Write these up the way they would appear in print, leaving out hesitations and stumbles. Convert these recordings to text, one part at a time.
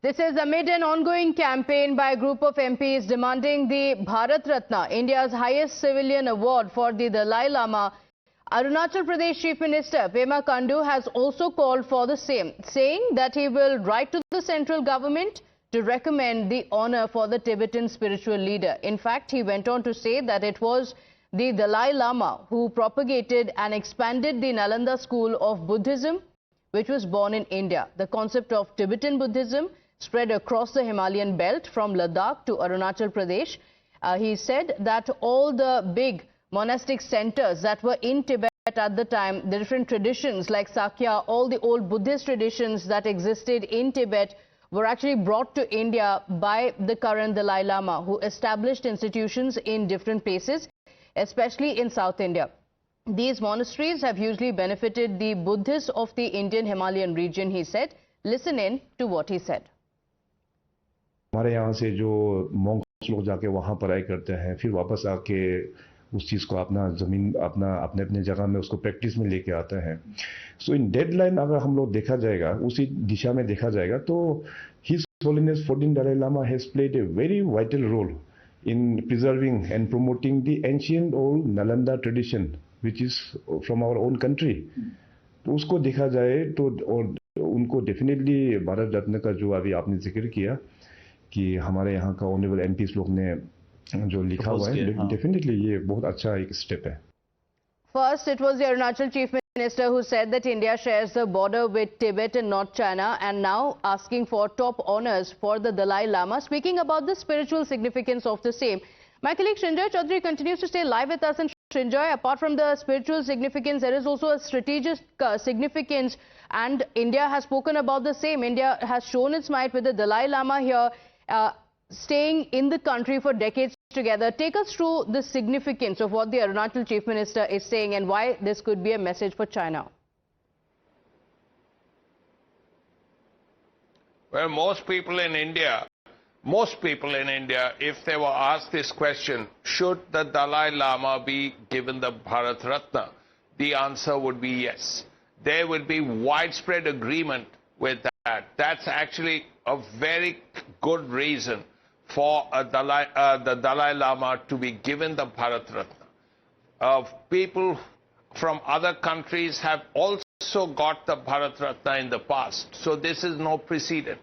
This is amid an ongoing campaign by a group of MPs demanding the Bharat Ratna, India's highest civilian award for the Dalai Lama. Arunachal Pradesh Chief Minister Pema Khandu has also called for the same, saying that he will write to the central government to recommend the honor for the Tibetan spiritual leader. In fact, he went on to say that it was the Dalai Lama who propagated and expanded the Nalanda school of Buddhism, which was born in India. The concept of Tibetan Buddhism spread across the Himalayan belt from Ladakh to Arunachal Pradesh. He said that all the big monastic centers that were in Tibet at the time, the different traditions like Sakya, all the old Buddhist traditions that existed in Tibet were actually brought to India by the current Dalai Lama, who established institutions in different places, especially in South India. These monasteries have hugely benefited the Buddhists of the Indian Himalayan region, he said. Listen in to what he said. हमारे यहाँ से जो Monks लोग जाके वहाँ पढ़ाई करते हैं, फिर वापस आके उस चीज़ को अपना ज़मीन अपने जगह में उसको प्रैक्टिस में लेके आते हैं. सो इन डेडलाइन अगर हम लोग देखा जाएगा, उसी दिशा में देखा जाएगा, तो his holiness 14 Dalai Lama has played a very vital role in preserving and promoting the ancient old Nalanda tradition, which is from our own country. तो उसको देखा जाए तो और उनको डेफिनेटली भारत रत्न का जो अभी आपने जिक्र किया कि हमारे यहाँ का ऑनरेबल एमपीस लोग ने जो लिखा हुआ है, डेफिनेटली ये बहुत अच्छा एक स्टेप है. First, it was the Arunachal Chief Minister who said that India shares the border with Tibet and not China, and now asking for top honors for the Dalai Lama, speaking about the spiritual significance of the same. My colleague Srinjoy Chaudhary continues to stay live with us. And Srinjoy, apart from the spiritual significance, there is also a strategic significance, and India has spoken about the same. India has shown its might with the Dalai Lama here, staying in the country for decades together. Take us through the significance of what the Arunachal Chief Minister is saying and why this could be a message for China. Well, most people in India, if they were asked this question, should the Dalai Lama be given the Bharat Ratna, the answer would be yes. There would be widespread agreement with that. That's actually a very good reason for the Dalai Lama to be given the Bharat Ratna. People from other countries have also got the Bharat Ratna in the past, so this is no precedent.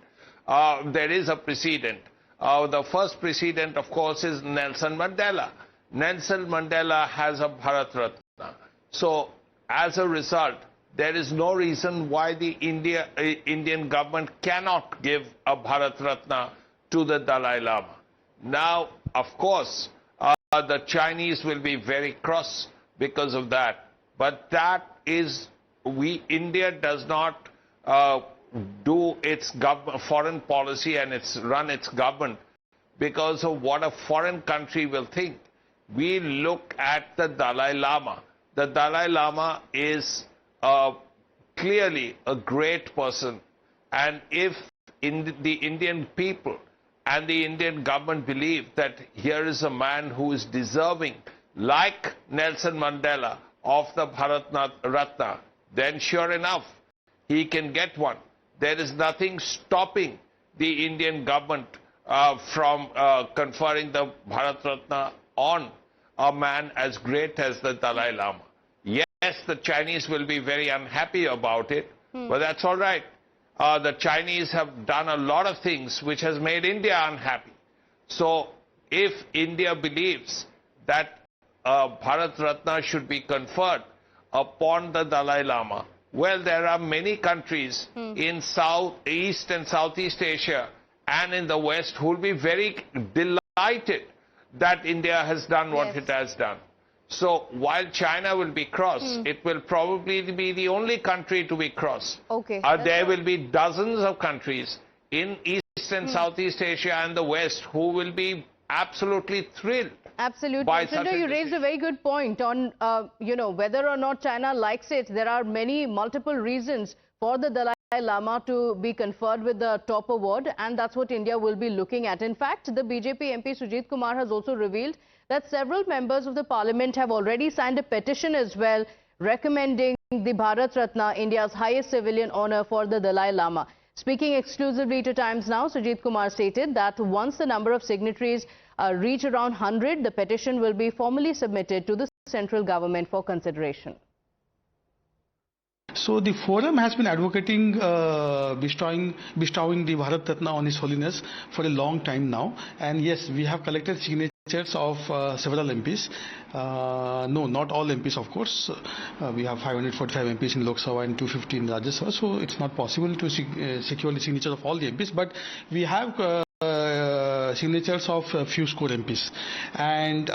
There is a precedent. The first precedent, of course, is Nelson Mandela. Nelson Mandela has a Bharat Ratna. So, as a result, there is no reason why the Indian government cannot give a Bharat Ratna to the Dalai Lama. Now, of course, the Chinese will be very cross because of that. But that is, India does not do its foreign policy and run its government because of what a foreign country will think. We look at the Dalai Lama. The Dalai Lama is clearly a great person, and if the Indian people and the Indian government believe that here is a man who is deserving, like Nelson Mandela, of the Bharat Ratna, then sure enough, he can get one. There is nothing stopping the Indian government from conferring the Bharat Ratna on a man as great as the Dalai Lama. Yes, the Chinese will be very unhappy about it, but that's all right. The Chinese have done a lot of things which has made India unhappy. So, if India believes that Bharat Ratna should be conferred upon the Dalai Lama, well, there are many countries in East and Southeast Asia and in the West who will be very delighted that India has done what it has done. So, while China will be cross, it will probably be the only country to be cross. Okay. There will be dozens of countries in East and Southeast Asia and the West who will be absolutely thrilled. Absolutely. Srinjoy, you raised a very good point on, whether or not China likes it. There are multiple reasons for the Dalai Lama to be conferred with the top award, and that's what India will be looking at. In fact, the BJP MP Sujit Kumar has also revealed that several members of the parliament have already signed a petition as well, recommending the Bharat Ratna, India's highest civilian honor, for the Dalai Lama. Speaking exclusively to Times Now, Sujit Kumar stated that once the number of signatories reach around 100, the petition will be formally submitted to the central government for consideration. So the forum has been advocating bestowing the Bharat Ratna on His Holiness for a long time now, and yes, we have collected signatures of several MPs. No, not all MPs, of course. We have 545 MPs in Lok Sabha and 250 in Rajya Sabha, so it's not possible to secure the signatures of all the MPs, but we have signatures of a few score MPs, and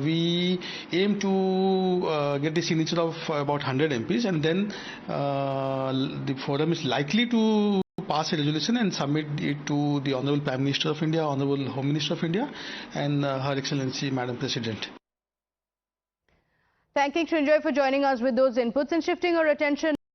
we aim to get the signature of about 100 MPs, and then the forum is likely to pass a resolution and submit it to the Honorable Prime Minister of India, Honorable Home Minister of India, and Her Excellency Madam President. Thanking Srinjoy for joining us with those inputs and shifting our attention